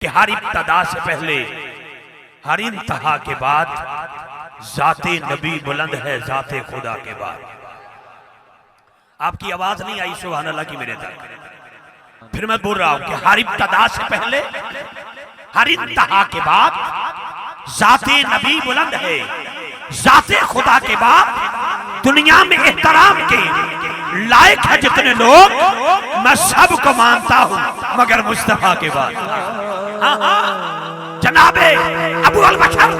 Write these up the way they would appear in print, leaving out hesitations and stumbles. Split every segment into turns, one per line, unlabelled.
कि हर इब्तदा से पहले हर इंतहा के बाद जाते नबी बुलंद है जाते खुदा के बाद। आपकी आवाज नहीं आई सुभान अल्लाह की मेरे तक। फिर मैं बोल रहा हूं कि हर इब्तदा से पहले हर इंतहा के बाद जाते नबी बुलंद है जाते खुदा के बाद। दुनिया में एहतराम के लायक है जितने लोग, मैं सबको मानता हूं मगर मुस्तफा के बाद। हाँ हाँ, जनाबे अबू अल बशर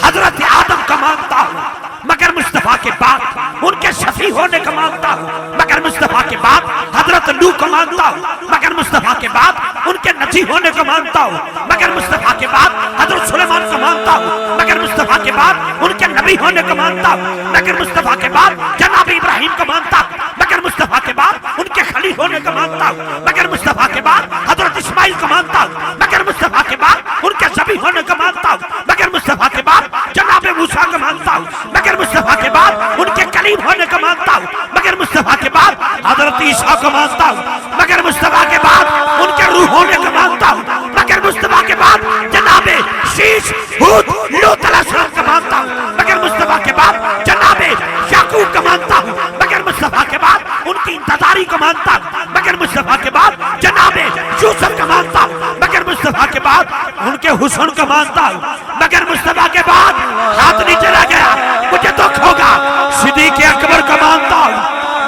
हजरत आदम का मानता हूं मगर मुस्तफा के बाद। उनके शफी होने का मानता हूं मगर मुस्तफा के बाद। हजरत नूह को मानता हूं मगर मुस्तफा के बाद। उनके नजी होने को मानता हूं मगर मुस्तफा के बाद। हजरत सुलेमान को मानता हूं मगर मुस्तफा के बाद। उनके नबी होने को मानता हूं मगर मुस्तफा के बाद। जनाब इब्राहिम को मानता हूं मगर मुस्तफा के बाद। उनके खलील होने को मानता हूं मगर मुस्तफा के बाद। हजरत इस्माइल को मानता हूं मगर मुस्तफा के बाद। उनके ज़बी होने को मानता हूं मगर मुस्तफा के बाद। जनाब मूसा को मानता हूं मगर मुस्तफा के बाद। उनके कलीम होने को मानता हूं मगर मुस्तफा के बाद। हजरत ईसा को मानता हूं मगर मुस्तफा के बाद। उनके रूह होने को मानता हूं मगर मुस्तफा के बाद। जनाबे शीश हूद लूत अलैहिस्सलाम को मानता हूं मगर मुस्तफा के बाद। जनाबे याकूब को मानता हूं मगर मुस्तफा के बाद। उनकी इंतजारी को मानता हूं मगर मुस्तफा के बाद। जनाबे यूसुफ को मानता हूं मगर मुस्तफा के बाद। उनके हुस्न को मानता हूं मगर मुस्तफा के बाद। हाथ नीचे रह गया, मुझे दुख होगा। सिद्दीक़ अकबर को मानता हूं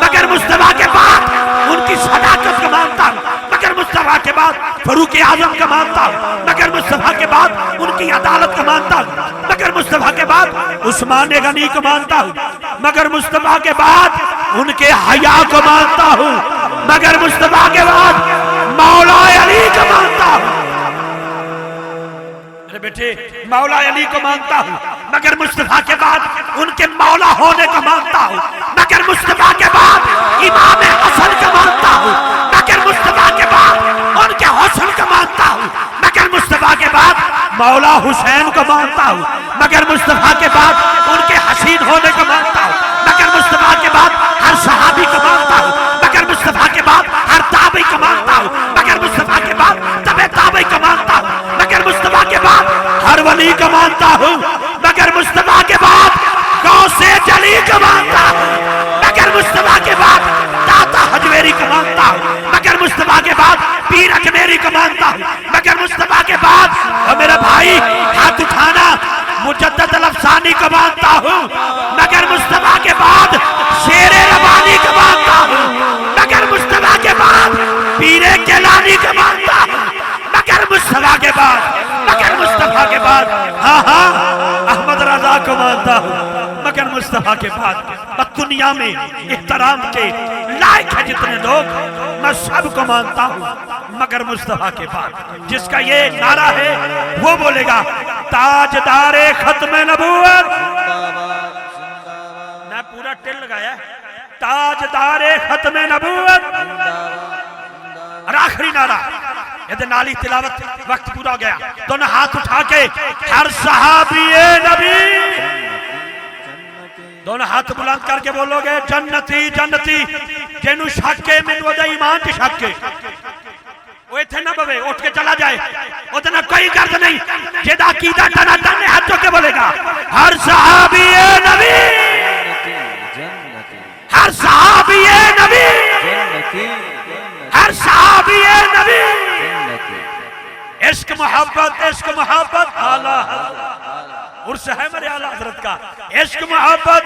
मगर मुस्तफा के बाद। उनकी सदाकत को मानता हूं मगर मुस्तफा के बाद। फारूक आजम को मानता हूं मगर मुस्तफा के बाद। उनकी अदालत को मानता हूं मगर मुस्तफा के बाद। उस्मान गनी को मानता हूं मगर मुस्तफा के बाद। उनके हया को मानता हूं मगर मुस्तफा के बाद। मौला अली को मानता हूं, अरे बेटे मौला अली को मानता हूं मगर मुस्तफा के बाद। उनके मौला होने को मानता हूं मगर मुस्तफा के बाद। इमाम हसन को मानता हूं मगर मुस्तफा के बाद। उनके हुस्न को मानता हूं मगर मुस्तफा के बाद। मौला हुसैन को मानता हूं मगर मुस्तफा के बाद। उनके हसीन होने को मानता हूं मगर मुस्तफा के बाद। हर सहाबी को मानता हूं मगर मुस्तफा के बाद। हर ताबी को मानता हूं मगर मुस्तफा के बाद। तबे ताबी को मानता हूं मगर मुस्तफा के बाद। हर वली को मानता हूं मगर मुस्तफा के बाद। गौसे जली को मानता हूं मगर मुस्तफा के बाद। दाता हजवेरी को मानता हूं मगर मुस्तफा के बाद। पीर अजमेरी को मानता हूं मगर मुस्तफा के बाद। और मेरा भाई हाथ उठाना, मुजद्दद अल-अफसानी को मानता हूं मगर मुस्तफा के बाद। शेरे रबानी को मानता हूं मगर मुस्तफा के बाद। पीरे केलानी को मानता हूं मगर मुस्तफा के बाद। मगर मुस्तफा के बाद। हाँ हाँ, अहमद रजा को मानता हूं मगर मुस्तफा के बाद। दुनिया में एहतराम के लायक है जितने लोग, मैं सबको मानता हूं मगर मुस्तफा के बाद। जिसका ये नारा है वो बोलेगा ताजदारे खत्म नबूवत। मैं पूरा टेल लगाया, ताजदारे खत्म नबूवत। और आखिरी नारा, यदि नाली तिलावत वक्त पूरा हो गया, दोनों हाथ उठा के हर सहाबीए नबी, दोनों हाथ बुलंद करके बोलोगे जन्नती जन्नती। जेनु शक्के में वो ईमान की शक्के वो थे ना बवे, उठ के चला जाए, उतना कोई गर्द नहीं। जेदा कीदा तना तने हाथ के बोलेगा हर सहाबीए नबी, हर सहाबीए नबी, हर सहाबीए नबी। इश्क मोहब्बत आला उर्स है मेरे आला हजरत का। इश्क मोहब्बत